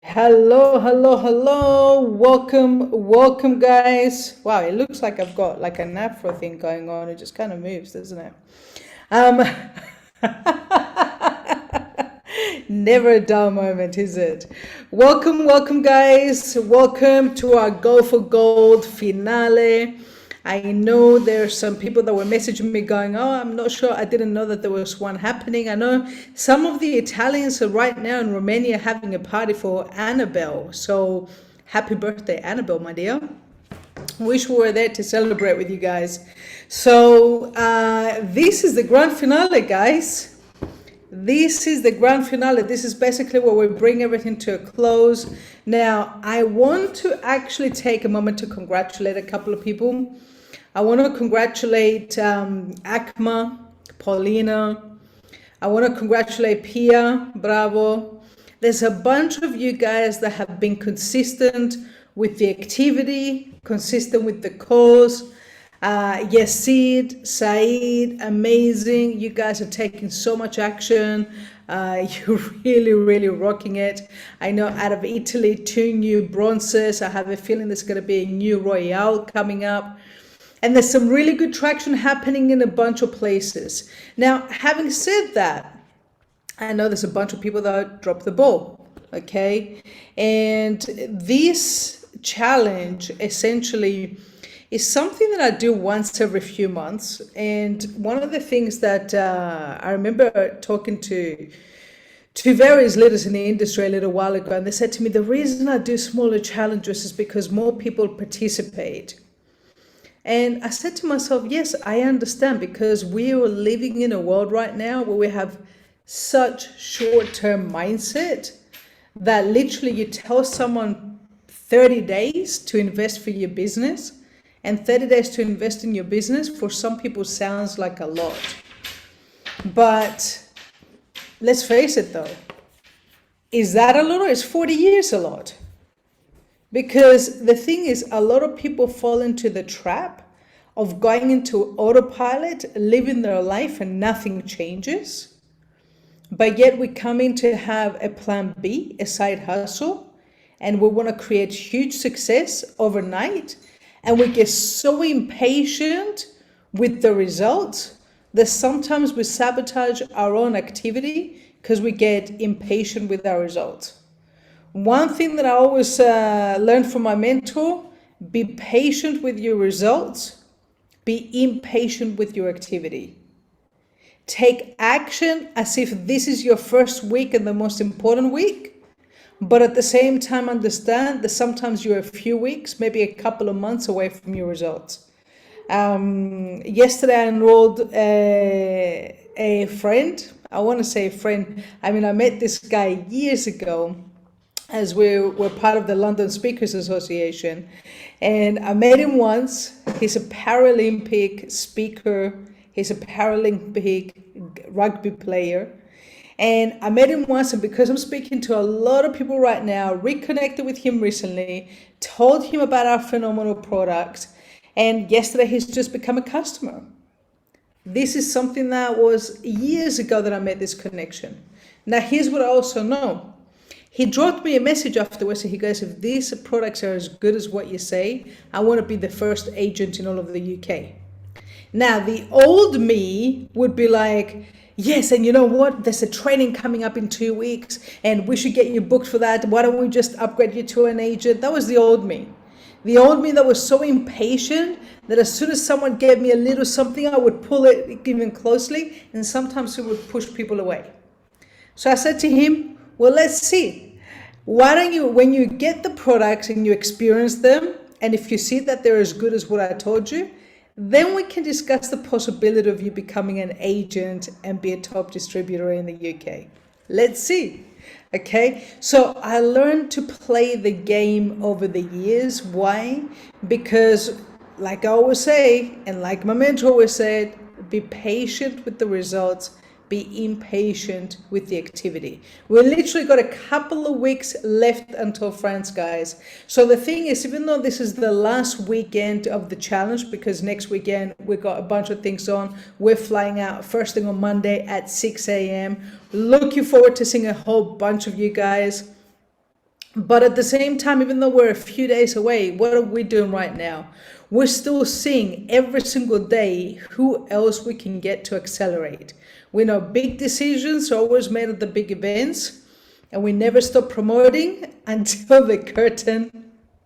Hello, hello, hello. Welcome, guys. Wow, it looks like I've got like an afro thing going on. It just kind of moves, doesn't it? Um, Never a dull moment, is it? Welcome, guys. Welcome to our Go for Gold finale. I know there's some people that were messaging me going, oh, I'm not sure. I didn't know that there was one happening. I know some of the Italians are right now in Romania having a party for Annabelle. So happy birthday, Annabelle, my dear. Wish we were there to celebrate with you guys. So this is the grand finale, guys. This is the grand finale. This is basically where we bring everything to a close. Now, I want to actually take a moment to congratulate a couple of people. I want to congratulate Akma, Paulina. I want to congratulate Pia, bravo. There's a bunch of you guys that have been consistent with the activity, consistent with the cause. Yasid, Saeed, amazing. You guys are taking so much action. You're really rocking it. I know out of Italy, 2 new bronzes. I have a feeling there's going to be a new Royale coming up. And there's some really good traction happening in a bunch of places. Now, having said that, I know there's a bunch of people that dropped the ball, okay? And this challenge essentially is something that I do once every few months. And one of the things that I remember talking to various leaders in the industry a little while ago, and they said to me, the reason I do smaller challenges is because more people participate. And I said to myself, yes, I understand, because we are living in a world right now where we have such short-term mindset that literally you tell someone 30 days to invest for your business, and 30 days to invest in your business for some people sounds like a lot. But let's face it though, is that a lot, or is 40 years a lot? Because the thing is, a lot of people fall into the trap of going into autopilot, living their life and nothing changes. But yet we come in to have a plan B, a side hustle, and we want to create huge success overnight. And we get so impatient with the results that sometimes we sabotage our own activity because we get impatient with our results. One thing that I always learned from my mentor, be patient with your results, be impatient with your activity. Take action as if this is your first week and the most important week. But at the same time, understand that sometimes you're a few weeks, maybe a couple of months away from your results. Yesterday, I enrolled a friend. I want to say a friend. I mean, I met this guy years ago as we were part of the London Speakers Association. And I met him once. He's a Paralympic speaker. He's a Paralympic rugby player. And I met him once, and because I'm speaking to a lot of people right now, reconnected with him recently, told him about our phenomenal product, and yesterday he's just become a customer. This is something that was years ago that I made this connection. Now here's what I also know. He dropped me a message afterwards, and he goes, if these products are as good as what you say, I want to be the first agent in all of the UK. Now the old me would be like, yes, and you know what? There's a training coming up in 2 weeks and we should get you booked for that. Why don't we just upgrade you to an agent? That was the old me. The old me that was so impatient that as soon as someone gave me a little something, I would pull it even closely, and sometimes it would push people away. So I said to him, well, let's see. Why don't you, when you get the products and you experience them, and if you see that they're as good as what I told you, then we can discuss the possibility of you becoming an agent and be a top distributor in the UK. Let's see. Okay, so I learned to play the game over the years. Why? Because like I always say, and like my mentor always said, be patient with the results, be impatient with the activity. We literally got a couple of weeks left until France, guys. So the thing is, even though this is the last weekend of the challenge, because next weekend we got a bunch of things on, we're flying out first thing on Monday at 6 a.m. Looking forward to seeing a whole bunch of you guys. But at the same time, even though we're a few days away, what are we doing right now? We're still seeing every single day who else we can get to accelerate. We know big decisions are always made at the big events, and we never stop promoting until the curtain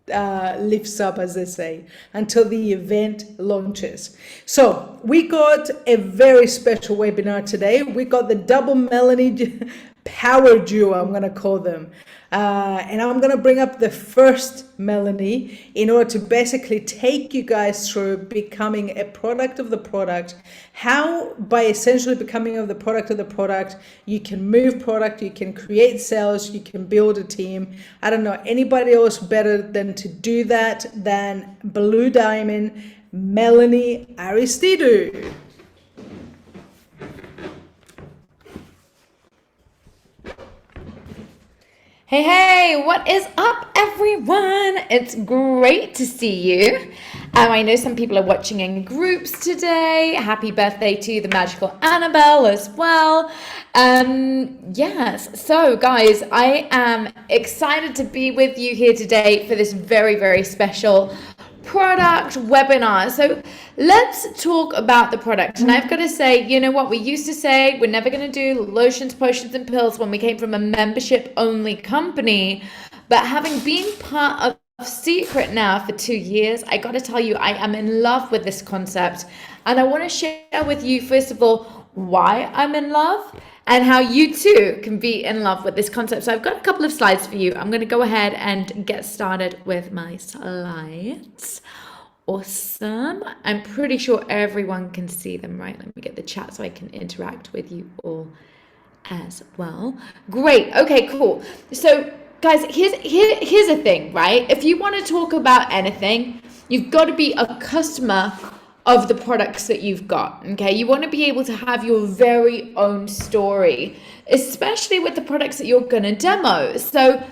lifts up, as they say, until the event launches. So we got a very special webinar today. We got the double Melanie power duo, I'm going to call them. And I'm going to bring up the first Melanie in order to basically take you guys through becoming a product of the product, how by essentially becoming of the product, you can move product, you can create sales, you can build a team. I don't know anybody else better than to do that than Blue Diamond Melanie Aristidou. Hey, what is up, everyone? It's great to see you. I know some people are watching in groups today. Happy birthday to the magical Annabelle as well. Yes, so guys, I am excited to be with you here today for this very, very special product webinar. So let's talk about the product. And I've got to say, you know what, we used to say we're never going to do lotions, potions and pills when we came from a membership only company, but having been part of Secret now for 2 years, I got to tell you, I am in love with this concept, and I want to share with you first of all why I'm in love and how you too can be in love with this concept. So I've got a couple of slides for you. I'm going to go ahead and get started with my slides. Awesome. I'm pretty sure everyone can see them, right? Let me get the chat so I can interact with you all as well. Great. Okay, cool. So guys, here's a thing, right? If you want to talk about anything, you've got to be a customer of the products that you've got, okay? You want to be able to have your very own story, especially with the products that you're going to demo. So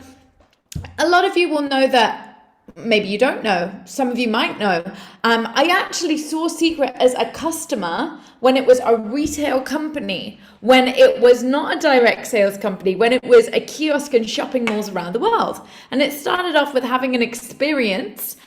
a lot of you will know that, maybe you don't know, some of you might know, I actually saw Secret as a customer when it was a retail company, when it was not a direct sales company, when it was a kiosk in shopping malls around the world. And it started off with having an experience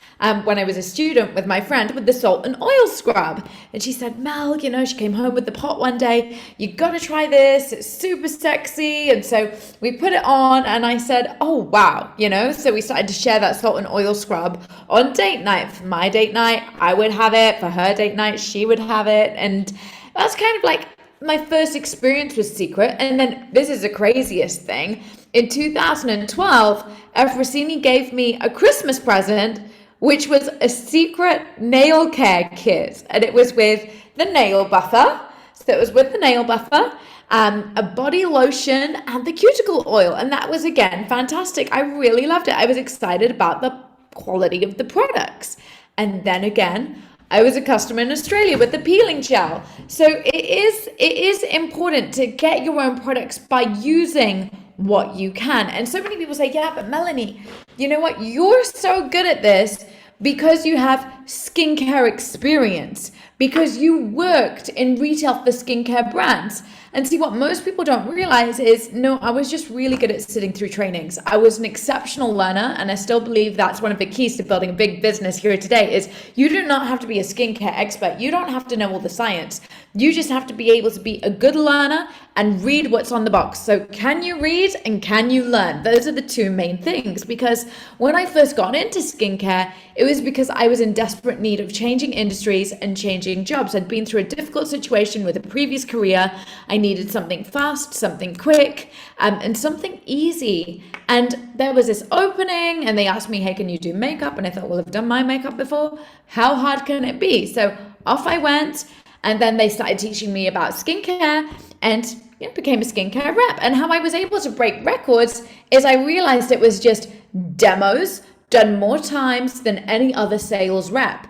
when I was a student with my friend with the salt and oil scrub. And she said, Mel, you know, she came home with the pot one day, you got to try this, it's super sexy. And so we put it on and I said, oh, wow, you know, so we started to share that salt and oil scrub on date night. For my date night, I would have it. For her date night, she would have it. And that's kind of like my first experience with Secret. And then this is the craziest thing. In 2012, Efrosini gave me a Christmas present, which was a Secret nail care kit. And it was with the nail buffer. So it was with the nail buffer, a body lotion and the cuticle oil. And that was, again, fantastic. I really loved it. I was excited about the quality of the products. And then again, I was a customer in Australia with the peeling gel. So it is important to get your own products by using what you can. And so many people say, yeah, but Melanie, you know what? You're so good at this because you have skincare experience, because you worked in retail for skincare brands. And see, what most people don't realize is, no, I was just really good at sitting through trainings. I was an exceptional learner, and I still believe that's one of the keys to building a big business here today is you do not have to be a skincare expert. You don't have to know all the science. You just have to be able to be a good learner and read what's on the box. So can you read and can you learn? Those are the two main things, because when I first got into skincare, it was because I was in desperate need of changing industries and changing jobs. I'd been through a difficult situation with a previous career. I needed something fast, something quick, and something easy. And there was this opening and they asked me, hey, can you do makeup? And I thought, well, I've done my makeup before. How hard can it be? So off I went. And then they started teaching me about skincare and became a skincare rep. And how I was able to break records is I realized it was just demos done more times than any other sales rep.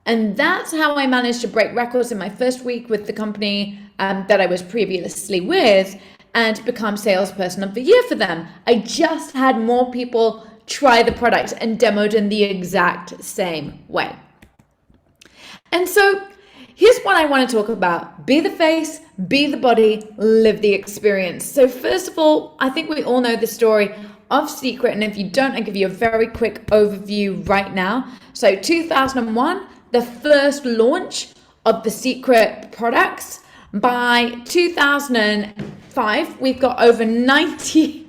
And that's how I managed to break records in my first week with the company. that I was previously with and become salesperson of the year for them. I just had more people try the product and demoed in the exact same way. And so here's what I want to talk about. Be the face, be the body, live the experience. So first of all, I think we all know the story of Secret. And if you don't, I'll give you a very quick overview right now. So 2001, the first launch of the Secret products. By 2005, we've got over 90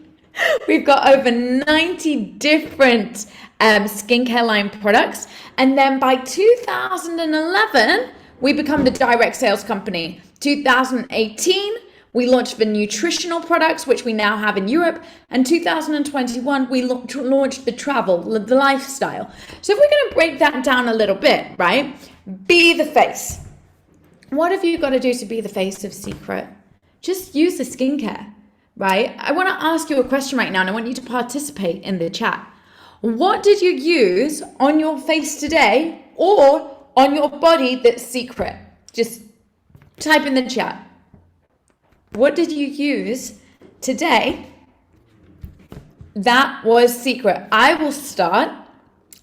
different skincare line products. And then by 2011, we become the direct sales company. 2018, we launched the nutritional products, which we now have in Europe. And 2021, we launched the travel, the lifestyle. So if we're going to break that down a little bit, right? Be the face. What have you got to do to be the face of Secret? Just use the skincare, right? I want to ask you a question right now, and I want you to participate in the chat. What did you use on your face today or on your body that's Secret? Just type in the chat. What did you use today that was Secret? I will start.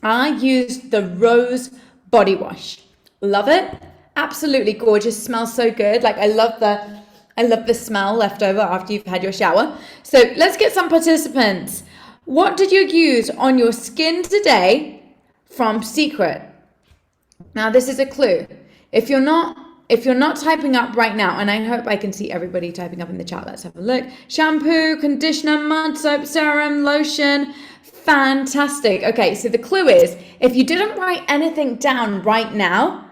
I used the Rose body wash. Love it. Absolutely gorgeous. Smells so good. Like I love the smell left over after you've had your shower. So let's get some participants. What did you use on your skin today from Secret? Now this is a clue. If you're not typing up right now, and I hope I can see everybody typing up in the chat. Let's have a look. Shampoo, conditioner, mud soap, serum, lotion. Fantastic. Okay, so the clue is, if you didn't write anything down right now,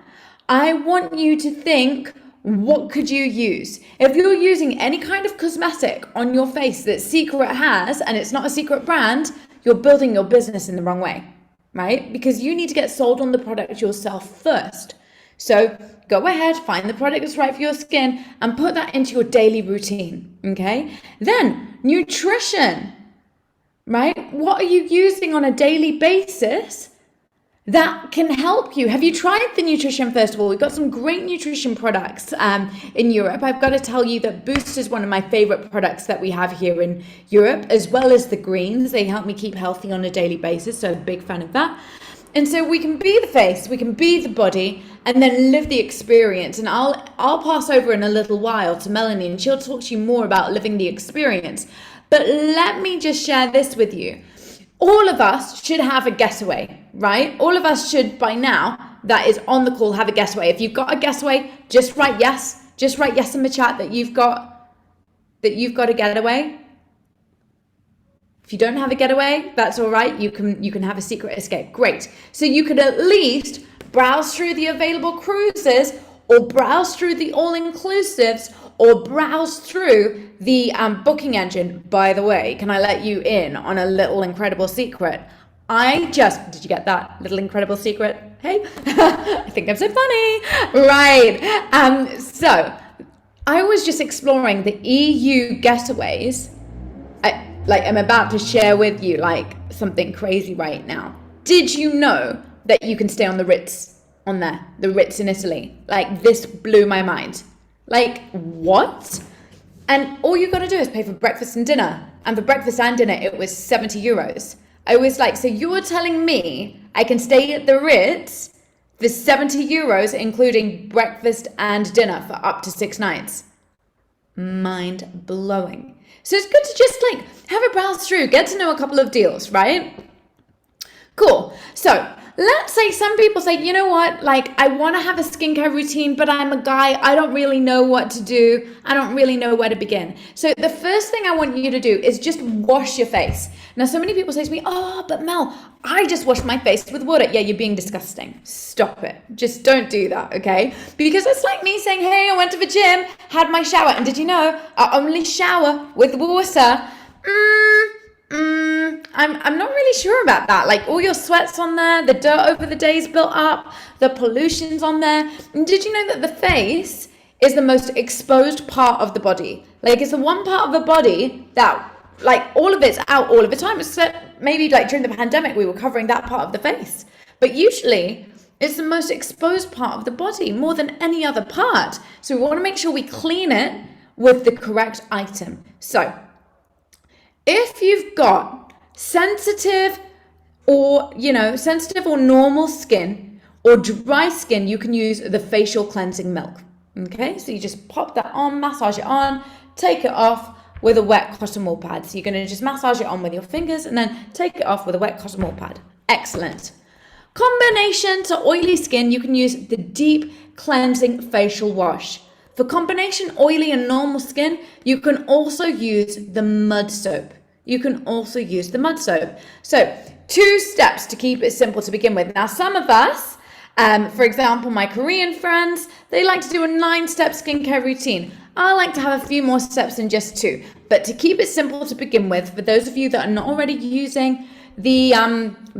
I want you to think, what could you use? If you're using any kind of cosmetic on your face that Secret has, and it's not a Secret brand, you're building your business in the wrong way, right? Because you need to get sold on the product yourself first. So go ahead, find the product that's right for your skin and put that into your daily routine, okay? Then nutrition, right? What are you using on a daily basis that can help you? Have you tried the nutrition first of all? We've got some great nutrition products in Europe. I've got to tell you that Boost is one of my favorite products that we have here in Europe, as well as the greens. They help me keep healthy on a daily basis, so I'm a big fan of that. And so we can be the face, we can be the body, and then live the experience. And I'll pass over in a little while to Melanie, and she'll talk to you more about living the experience. But let me just share this with you. All of us should have a getaway, right? All of us should, by now, that is on the call, have a getaway. If you've got a getaway, just write yes. Just write yes in the chat that you've got a getaway. If you don't have a getaway, that's all right. You can have a secret escape. Great. So you could at least browse through the available cruises, or browse through the all-inclusives, or browse through the booking engine. By the way, can I let you in on a little incredible secret? Did you get that little incredible secret? Hey, I think I'm so funny. Right. So I was just exploring the EU getaways. I'm about to share with you like something crazy right now. Did you know that you can stay on the Ritz on there? The Ritz in Italy. Like, this blew my mind. Like, what? And all you got to do is pay for breakfast and dinner. And for breakfast and dinner, it was 70 euros. I was like, so you're telling me I can stay at the Ritz for 70 euros, including breakfast and dinner for up to 6 nights? Mind blowing. So it's good to just like have a browse through, get to know a couple of deals, right? Cool. So let's say some people say, you know what, like I want to have a skincare routine, but I'm a guy, I don't really know what to do. I don't really know where to begin. So the first thing I want you to do is just wash your face. Now, so many people say to me, oh, but Mel, I just washed my face with water. Yeah, you're being disgusting. Stop it. Just don't do that, okay? Because it's like me saying, hey, I went to the gym, had my shower, and did you know I only shower with water? I'm not really sure about that. Like all your sweat's on there, the dirt over the days built up, the pollution's on there. And did you know that the face is the most exposed part of the body? Like it's the one part of the body that like all of it's out all of the time, except maybe like during the pandemic we were covering that part of the face. But usually It's the most exposed part of the body, more than any other part. So we want to make sure we clean it with the correct item. So if you've got sensitive or normal skin or dry skin, you can use the facial cleansing milk. Okay, so you just pop that on, massage it on, take it off with a wet cotton wool pad. So you're going to just massage it on with your fingers and then take it off with a wet cotton wool pad. Excellent. Combination to oily skin, you can use the deep cleansing facial wash. For combination oily and normal skin, you can also use the mud soap. So 2 steps to keep it simple to begin with. Now, some of us, for example, my Korean friends, they like to do a 9-step skincare routine. I like to have a few more steps than just 2. But to keep it simple to begin with, for those of you that are not already using the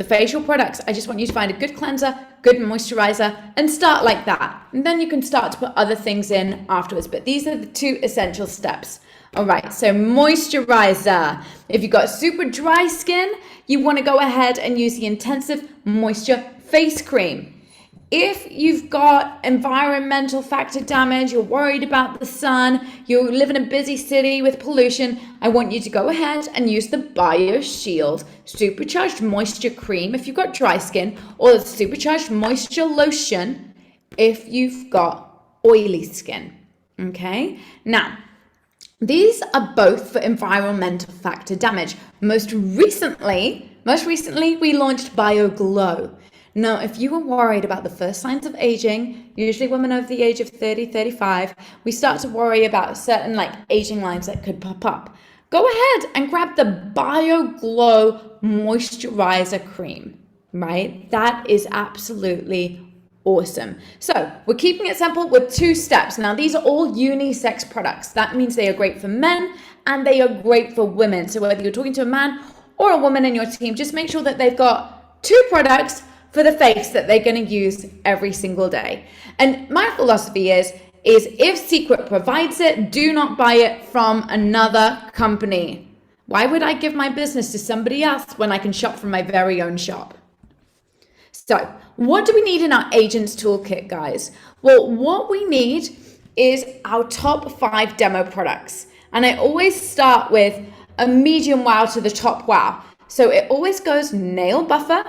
facial products, I just want you to find a good cleanser, good moisturizer, and start like that. And then you can start to put other things in afterwards. But these are the 2 essential steps. All right, so moisturizer. If you've got super dry skin, you want to go ahead and use the Intensive Moisture Face Cream. If you've got environmental factor damage, you're worried about the sun, you live in a busy city with pollution, I want you to go ahead and use the BioShield Supercharged Moisture Cream if you've got dry skin, or the Supercharged Moisture Lotion if you've got oily skin. Okay, now these are both for environmental factor damage. Most recently, we launched BioGlow. Now, if you are worried about the first signs of aging, usually women over the age of 30, 35, we start to worry about certain aging lines that could pop up. Go ahead and grab the BioGlow Moisturizer Cream, right? That is absolutely awesome. So we're keeping it simple with 2 steps. Now, these are all unisex products. That means they are great for men and they are great for women. So whether you're talking to a man or a woman in your team, just make sure that they've got 2 products for the face that they're going to use every single day. And my philosophy is if Secret provides it, do not buy it from another company. Why would I give my business to somebody else when I can shop from my very own shop? So what do we need in our agent's toolkit, guys? Well, what we need is our top 5 demo products. And I always start with a medium wow to the top wow. So it always goes nail buffer,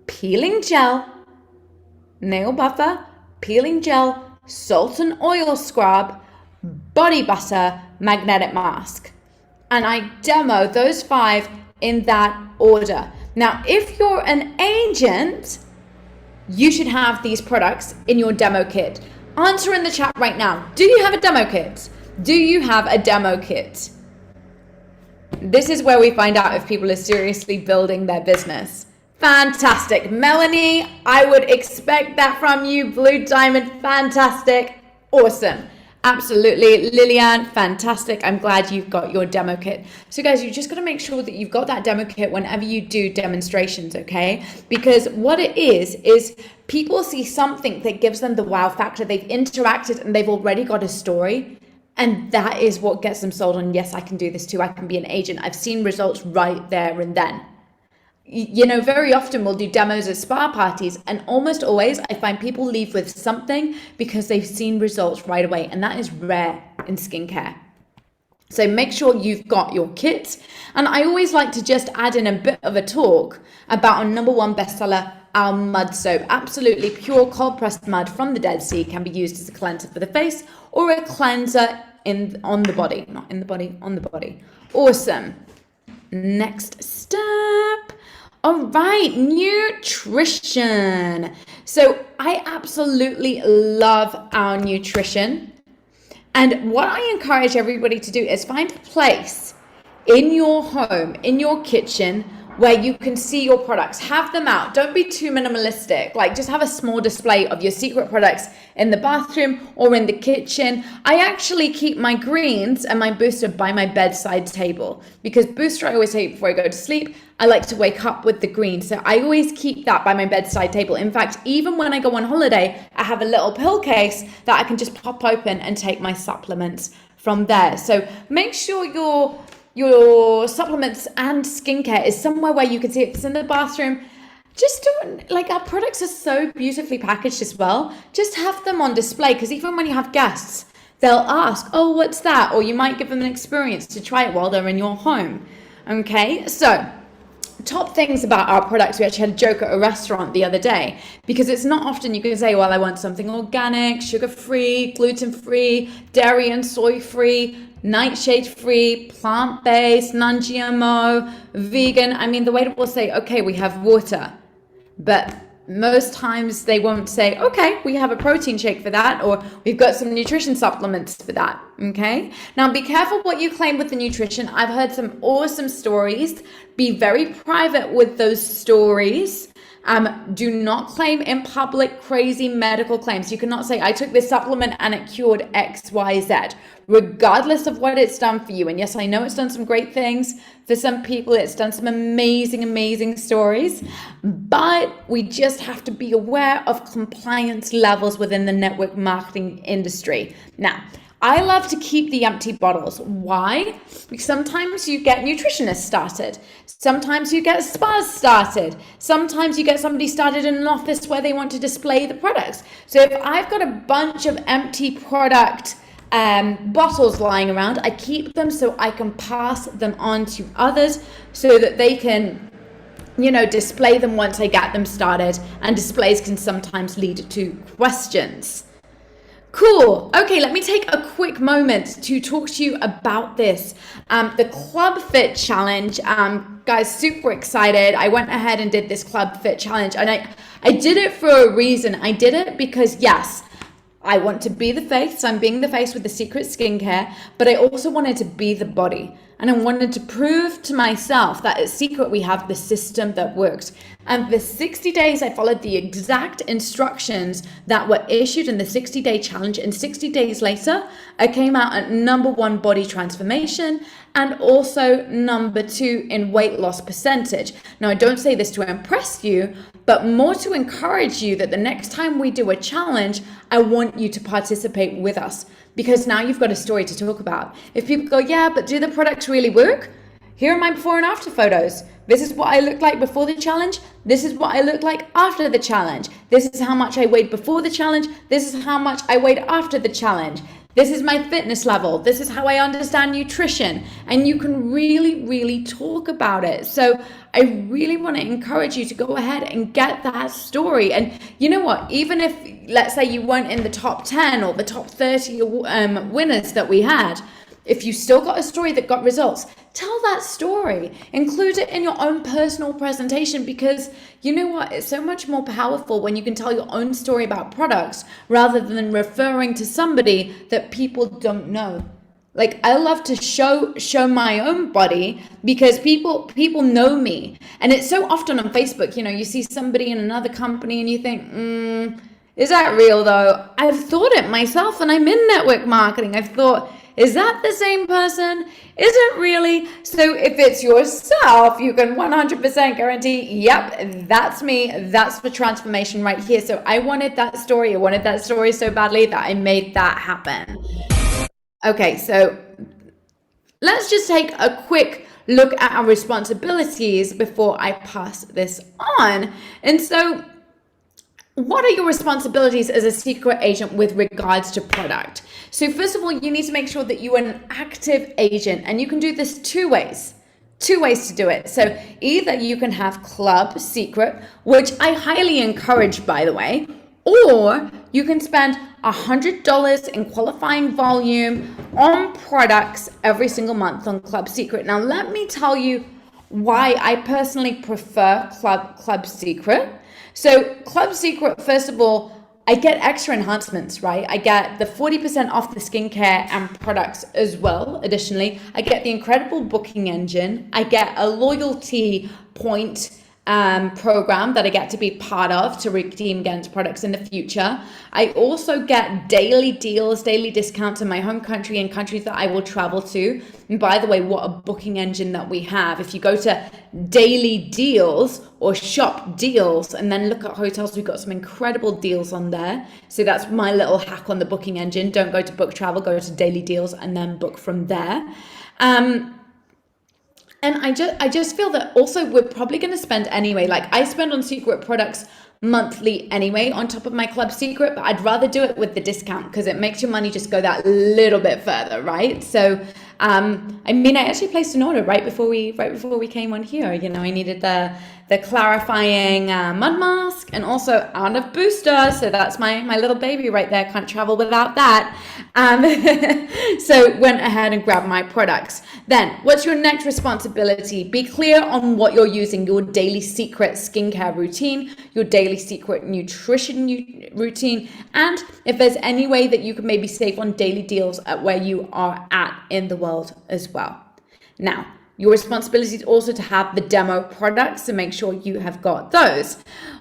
peeling gel, salt and oil scrub, body butter, magnetic mask. And I demo those 5 in that order. Now, if you're an agent, you should have these products in your demo kit. Answer in the chat right now. Do you have a demo kit? This is where we find out if people are seriously building their business. Fantastic. Melanie, I would expect that from you. Blue Diamond, fantastic. Awesome. Absolutely. Lillian, fantastic. I'm glad you've got your demo kit. So guys, you just got to make sure that you've got that demo kit whenever you do demonstrations, okay? Because what it is people see something that gives them the wow factor. They've interacted and they've already got a story. And that is what gets them sold on, yes, I can do this too. I can be an agent. I've seen results right there and then. You know, very often we'll do demos at spa parties, and almost always I find people leave with something because they've seen results right away, and that is rare in skincare. So make sure you've got your kit. And I always like to just add in a bit of a talk about our #1 bestseller, our mud soap. Absolutely pure cold pressed mud from the Dead Sea can be used as a cleanser for the face or a cleanser on the body, not in the body, on the body. Awesome. Next step. All right, nutrition. So I absolutely love our nutrition. And what I encourage everybody to do is find a place in your home, in your kitchen, where you can see your products. Have them out. Don't be too minimalistic. Just have a small display of your secret products in the bathroom or in the kitchen. I actually keep my greens and my booster by my bedside table, because booster I always take before I go to sleep. I like to wake up with the green. So I always keep that by my bedside table. In fact, even when I go on holiday, I have a little pill case that I can just pop open and take my supplements from there. So make sure your supplements and skincare is somewhere where you can see it. If it's in the bathroom, just don't, like, our products are so beautifully packaged as well. Just have them on display, because even when you have guests, they'll ask, oh, what's that? Or you might give them an experience to try it while they're in your home. Okay, so top things about our products. We actually had a joke at a restaurant the other day, because it's not often you can say, well, I want something organic, sugar-free, gluten-free, dairy and soy-free, nightshade-free, plant-based, non-GMO, vegan. I mean, the way that we'll say, okay, we have water, but most times they won't say, okay, we have a protein shake for that, or we've got some nutrition supplements for that. Okay, now be careful what you claim with the nutrition. I've heard some awesome stories. Be very private with those stories. Do not claim in public crazy medical claims. You cannot say, I took this supplement and it cured X, Y, Z, regardless of what it's done for you. And yes, I know it's done some great things. For some people, it's done some amazing, amazing stories. But we just have to be aware of compliance levels within the network marketing industry. Now, I love to keep the empty bottles. Why? Because sometimes you get nutritionists started. Sometimes you get spas started. Sometimes you get somebody started in an office where they want to display the products. So if I've got a bunch of empty product bottles lying around, I keep them so I can pass them on to others so that they can, display them once I get them started. And displays can sometimes lead to questions. Cool. Okay, let me take a quick moment to talk to you about this. The Club Fit Challenge. Guys, super excited. I went ahead and did this Club Fit Challenge, and I did it for a reason. I did it because, yes, I want to be the face. So I'm being the face with the Secret skincare, but I also wanted to be the body. And I wanted to prove to myself that at Secret we have the system that works. And for 60 days, I followed the exact instructions that were issued in the 60-day challenge. And 60 days later, I came out at #1 body transformation and also #2 in weight loss percentage. Now, I don't say this to impress you, but more to encourage you that the next time we do a challenge, I want you to participate with us. Because now you've got a story to talk about. If people go, yeah, but do the products really work? Here are my before and after photos. This is what I looked like before the challenge. This is what I look like after the challenge. This is how much I weighed before the challenge. This is how much I weighed after the challenge. This is my fitness level. This is how I understand nutrition. And you can really, really talk about it. So I really want to encourage you to go ahead and get that story. And you know what? Even if, let's say you weren't in the top 10 or the top 30 winners that we had, if you still got a story that got results, tell that story. Include it in your own personal presentation, because you know what? It's so much more powerful when you can tell your own story about products rather than referring to somebody that people don't know. Like, I love to show my own body because people know me. And it's so often on Facebook, you see somebody in another company and you think, is that real though? I've thought it myself, and I'm in network marketing. I've thought, is that the same person? Is it really? So if it's yourself, you can 100% guarantee, yep, that's me. That's the transformation right here. So I wanted that story. I wanted that story so badly that I made that happen. Okay, so let's just take a quick look at our responsibilities before I pass this on. And so, what are your responsibilities as a secret agent with regards to product? So first of all, you need to make sure that you are an active agent, and you can do this two ways to do it. So either you can have Club Secret, which I highly encourage, by the way, or you can spend $100 in qualifying volume on products every single month on Club Secret. Now, let me tell you why I personally prefer Club Secret. So Club Secret, first of all, I get extra enhancements, right? I get the 40% off the skincare and products as well. Additionally, I get the incredible booking engine. I get a loyalty point program that I get to be part of to redeem against products in the future. I also get daily deals, daily discounts in my home country and countries that I will travel to. And by the way, what a booking engine that we have. If you go to daily deals or shop deals and then look at hotels, we've got some incredible deals on there. So that's my little hack on the booking engine. Don't go to book travel, go to daily deals and then book from there. And I just feel that also we're probably going to spend anyway. Like I spend on secret products monthly anyway on top of my club secret, but I'd rather do it with the discount because it makes your money just go that little bit further, right? So I mean, I actually placed an order right before we came on here. You know, I needed the clarifying mud mask and also out of booster. So that's my little baby right there. Can't travel without that. So went ahead and grabbed my products. Then what's your next responsibility? Be clear on what you're using, your daily secret skincare routine, your daily secret nutrition routine, and if there's any way that you can maybe save on daily deals at where you are at in the world as well. Now, your responsibility is also to have the demo products, so make sure you have got those.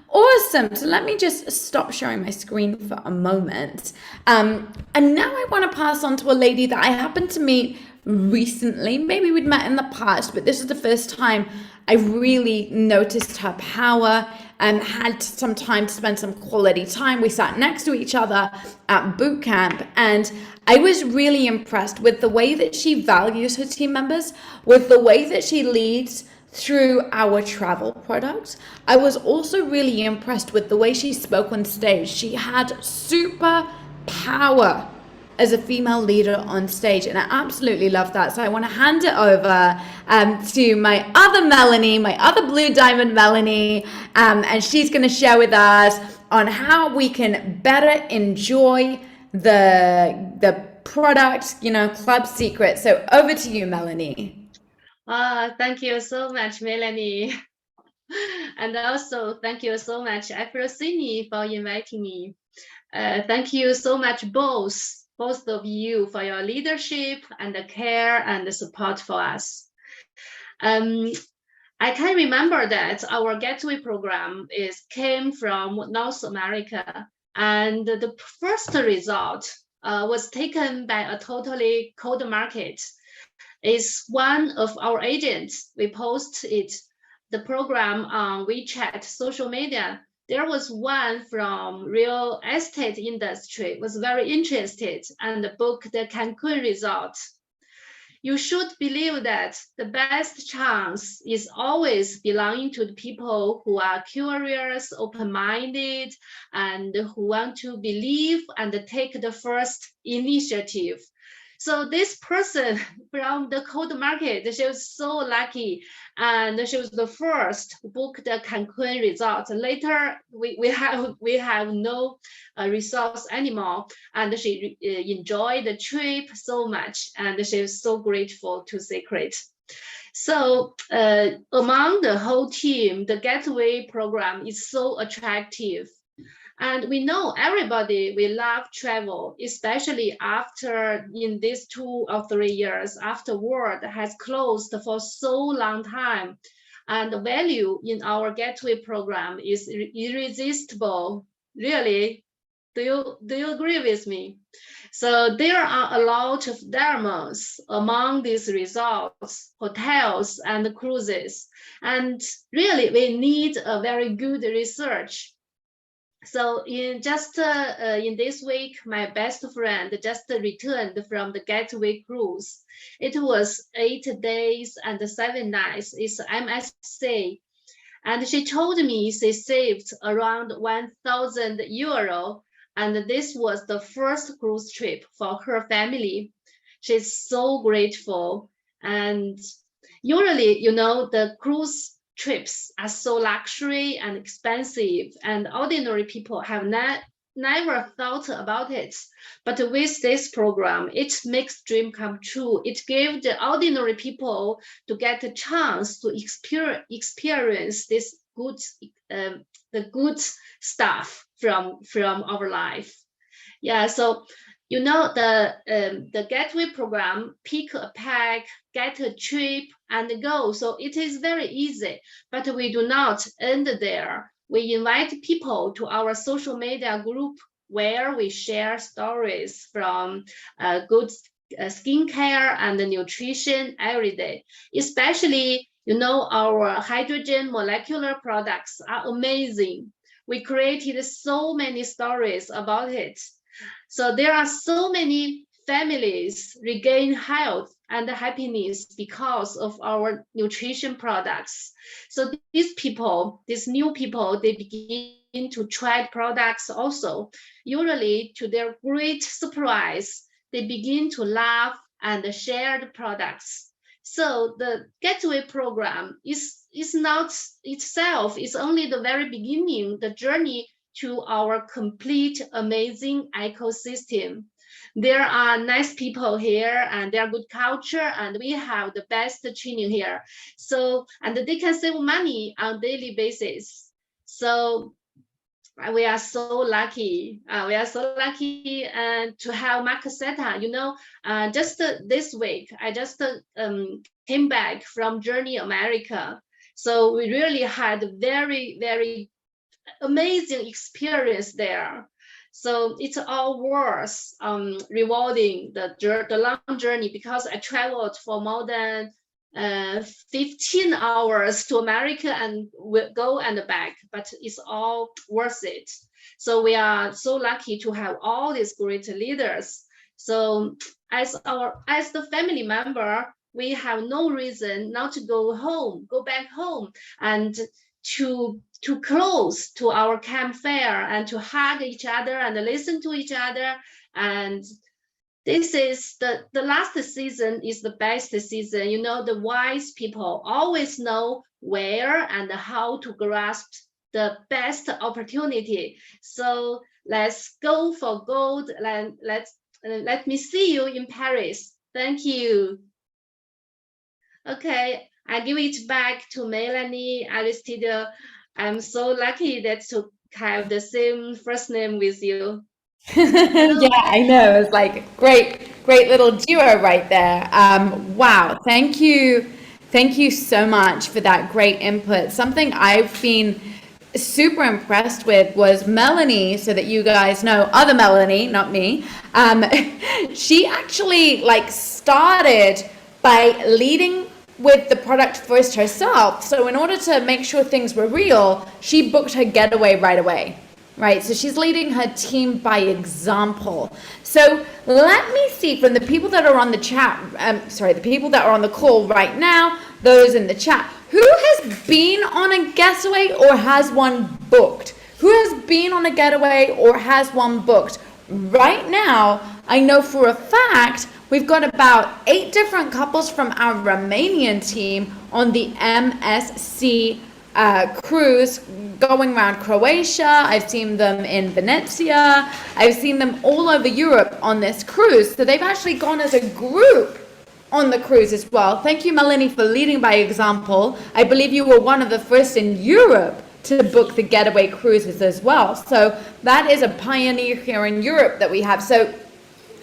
Awesome. So let me just stop sharing my screen for a moment. And now I want to pass on to a lady that I happened to meet recently. Maybe we'd met in the past, but this is the first time I really noticed her power and had some time to spend some quality time. We sat next to each other at boot camp, and I was really impressed with the way that she values her team members, with the way that she leads through our travel product. I was also really impressed with the way she spoke on stage. She had super power as a female leader on stage, and I absolutely love that. So I want to hand it over to my other Melanie, my other Blue Diamond Melanie, and she's going to share with us on how we can better enjoy the product, you know, club secret. So over to you, Melanie. Thank you so much, Melanie. And also thank you so much, Afrosini, for inviting me. Thank you so much, both of you, for your leadership and the care and the support for us. I can remember that our Gateway program came from North America, and the first result was taken by a totally cold market. Is one of our agents. We posted the program on WeChat social media. There was one from real estate industry was very interested and booked the Cancun resort. You should believe that the best chance is always belonging to the people who are curious, open-minded, and who want to believe and take the first initiative. So this person from the cold market, she was so lucky, and she was the first to book the Cancun resort. Later, we have no resource anymore, and she enjoyed the trip so much, and she was so grateful to Secret. So among the whole team, the Gateway program is so attractive. And we know everybody will love travel, especially after in these 2 or 3 years after world has closed for so long time. And the value in our Gateway program is irresistible. Really, do you agree with me? So there are a lot of demos among these resorts, hotels, and cruises. And really, we need a very good research. So in this week, my best friend just returned from the Gateway cruise. It was 8 days and 7 nights. It's MSC. And she told me she saved around 1,000 euro. And this was the first cruise trip for her family. She's so grateful. And usually, you know, the cruise trips are so luxury and expensive, and ordinary people have never thought about it. But with this program, it makes dream come true. It gives the ordinary people to get a chance to experience this good, the good stuff from our life. Yeah, so you know, the Gateway program, pick a pack, get a trip, and go. So it is very easy, but we do not end there. We invite people to our social media group where we share stories from good skincare and nutrition every day. Especially, you know, our hydrogen molecular products are amazing. We created so many stories about it. So there are so many families regain health and happiness because of our nutrition products. So these new people, they begin to try products also. Usually, to their great surprise, they begin to love and share the products. So the Gateway program is not itself, it's only the very beginning, the journey to our complete, amazing ecosystem. There are nice people here and there are good culture and we have the best training here. So, and they can save money on daily basis. So we are so lucky. We are so lucky to have Mark Seta. Just this week, I just came back from Journey America. So we really had very, very amazing experience there. So it's all worth rewarding the long journey, because I traveled for more than 15 hours to America and go and back, but it's all worth it. So we are so lucky to have all these great leaders. So as the family member, we have no reason not to go back home, and to close to our campfire and to hug each other and listen to each other. And this is the last season is the best season. The wise people always know where and how to grasp the best opportunity. So let's go for gold. Let me see you in Paris. Thank you. Okay, I give it back to Melanie, Aristide. I'm so lucky that to have the same first name with you. Yeah, I know. It's like great little duo right there. Wow, thank you. Thank you so much for that great input. Something I've been super impressed with was Melanie, so that you guys know, other Melanie, not me. She actually started by leading with the product first herself. So in order to make sure things were real, she booked her getaway right away. Right, so she's leading her team by example. So let me see from the people that are on the chat, the people that are on the call right now, those in the chat, who has been on a getaway or has one booked? Who has been on a getaway or has one booked? Right now, I know for a fact we've got about 8 different couples from our Romanian team on the MSC cruise going around Croatia. I've seen them in Venezia. I've seen them all over Europe on this cruise. So they've actually gone as a group on the cruise as well. Thank you, Melanie, for leading by example. I believe you were one of the first in Europe to book the getaway cruises as well. So that is a pioneer here in Europe that we have. So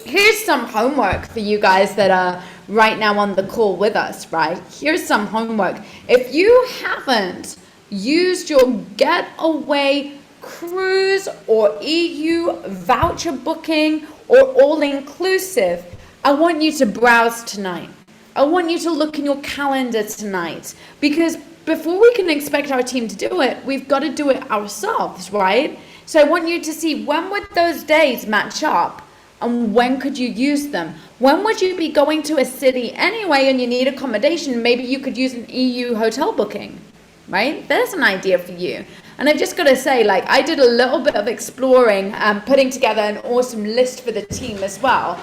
here's some homework for you guys that are right now on the call with us, right? Here's some homework. If you haven't used your getaway cruise or EU voucher booking or all-inclusive, I want you to browse tonight. I want you to look in your calendar tonight, because before we can expect our team to do it, we've got to do it ourselves, right? So I want you to see, when would those days match up and when could you use them? When would you be going to a city anyway and you need accommodation? Maybe you could use an EU hotel booking, right? There's an idea for you. And I've just got to say, I did a little bit of exploring, putting together an awesome list for the team as well.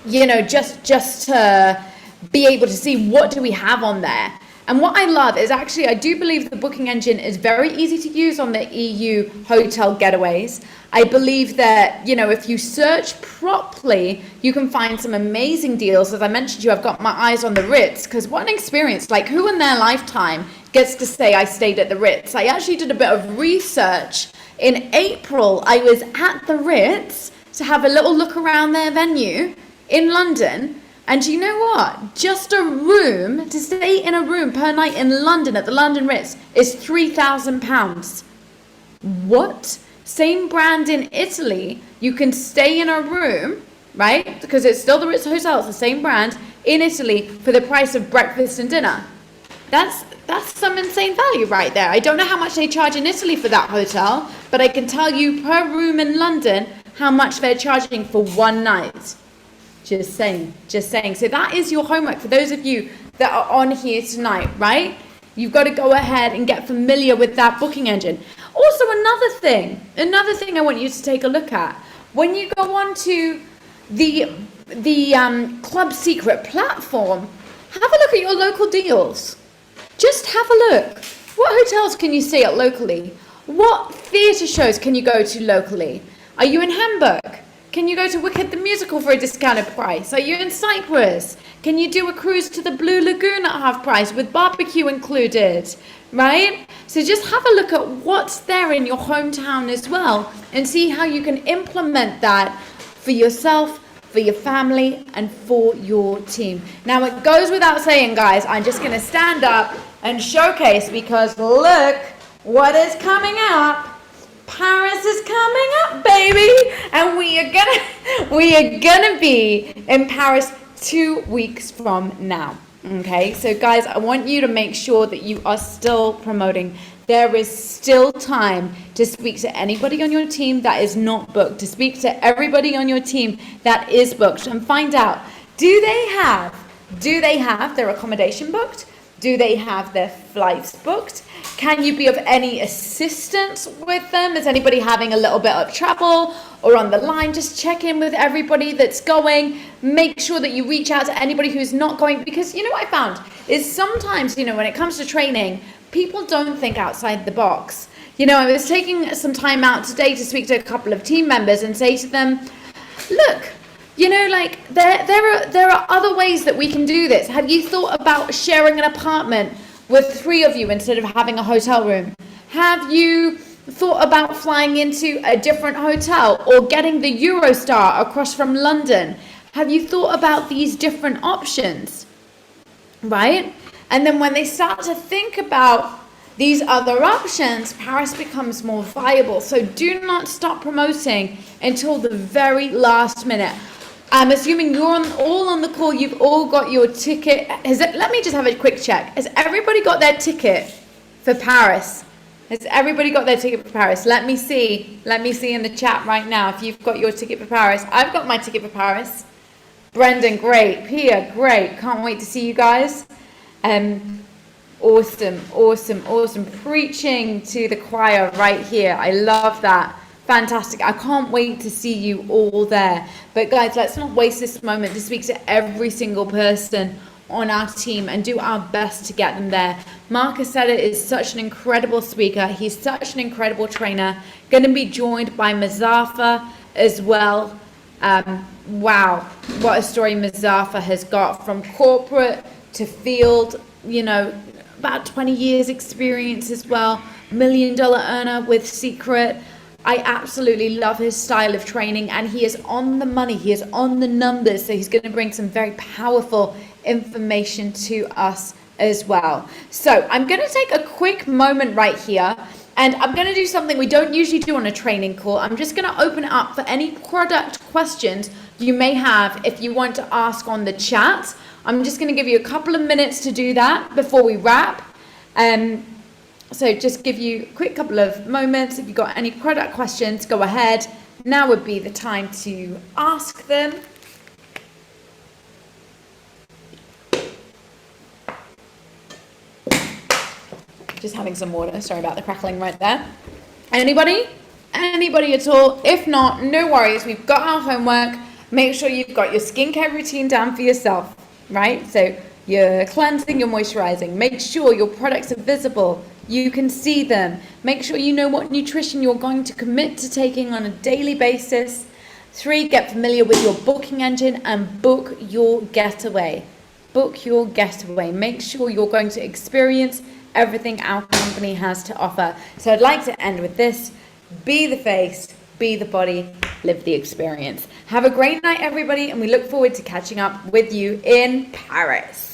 Just to be able to see what do we have on there. And what I love is actually, I do believe the booking engine is very easy to use on the EU hotel getaways. I believe that, if you search properly, you can find some amazing deals. As I mentioned to you, I've got my eyes on the Ritz, because what an experience. Who in their lifetime gets to say I stayed at the Ritz? I actually did a bit of research. In April, I was at the Ritz to have a little look around their venue in London. And you know what? Just a room, to stay in a room per night in London at the London Ritz is £3,000. What? Same brand in Italy, you can stay in a room, right? Because it's still the Ritz Hotel, it's the same brand in Italy for the price of breakfast and dinner. That's some insane value right there. I don't know how much they charge in Italy for that hotel, but I can tell you per room in London how much they're charging for one night. Just saying, just saying. So that is your homework for those of you that are on here tonight, right? You've got to go ahead and get familiar with that booking engine. Also, another thing I want you to take a look at. When you go on to the Club Secret platform, have a look at your local deals. Just have a look. What hotels can you stay at locally? What theatre shows can you go to locally? Are you in Hamburg? Can you go to Wicked the Musical for a discounted price? Are you in Cyprus? Can you do a cruise to the Blue Lagoon at half price with barbecue included? Right? So just have a look at what's there in your hometown as well and see how you can implement that for yourself, for your family, and for your team. Now, it goes without saying, guys, I'm just going to stand up and showcase because look what is coming up. Paris is coming up, baby, and we are gonna be in Paris 2 weeks from now. Okay, so guys, I want you to make sure that you are still promoting. There is still time to speak to anybody on your team that is not booked, to speak to everybody on your team that is booked, and find out, do they have their accommodation booked? Do they have their flights booked? Can you be of any assistance with them? Is anybody having a little bit of trouble or on the line? Just check in with everybody that's going. Make sure that you reach out to anybody who's not going, because you know what I found is sometimes, when it comes to training, people don't think outside the box. I was taking some time out today to speak to a couple of team members and say to them, look, there are other ways that we can do this. Have you thought about sharing an apartment with 3 of you instead of having a hotel room? Have you thought about flying into a different hotel or getting the Eurostar across from London? Have you thought about these different options? Right? And then when they start to think about these other options, Paris becomes more viable. So do not stop promoting until the very last minute. I'm assuming you're all on the call. You've all got your ticket. Let me just have a quick check. Has everybody got their ticket for Paris? Has everybody got their ticket for Paris? Let me see. Let me see in the chat right now if you've got your ticket for Paris. I've got my ticket for Paris. Brendan, great. Pia, great. Can't wait to see you guys. Awesome. Preaching to the choir right here. I love that. Fantastic. I can't wait to see you all there. But guys, let's not waste this moment to speak to every single person on our team and do our best to get them there. Marcus Setta is such an incredible speaker. He's such an incredible trainer. Going to be joined by Mazaffa as well. Wow, what a story Mazaffa has got from corporate to field, about 20 years experience as well. $1 million earner with Secret. I absolutely love his style of training, and he is on the money. He is on the numbers. So he's going to bring some very powerful information to us as well. So I'm going to take a quick moment right here, and I'm going to do something we don't usually do on a training call. I'm just going to open it up for any product questions you may have if you want to ask on the chat. I'm just going to give you a couple of minutes to do that before we wrap. So just give you a quick couple of moments. If you've got any product questions, go ahead. Now would be the time to ask them. Just having some water. Sorry about the crackling right there. Anybody? Anybody at all? If not, no worries. We've got our homework. Make sure you've got your skincare routine down for yourself, right? So you're cleansing, you're moisturizing. Make sure your products are visible. You can see them. Make sure you know what nutrition you're going to commit to taking on a daily basis. 3, get familiar with your booking engine and book your getaway. Book your getaway. Make sure you're going to experience everything our company has to offer. So I'd like to end with this. Be the face, be the body, live the experience. Have a great night, everybody, and we look forward to catching up with you in Paris.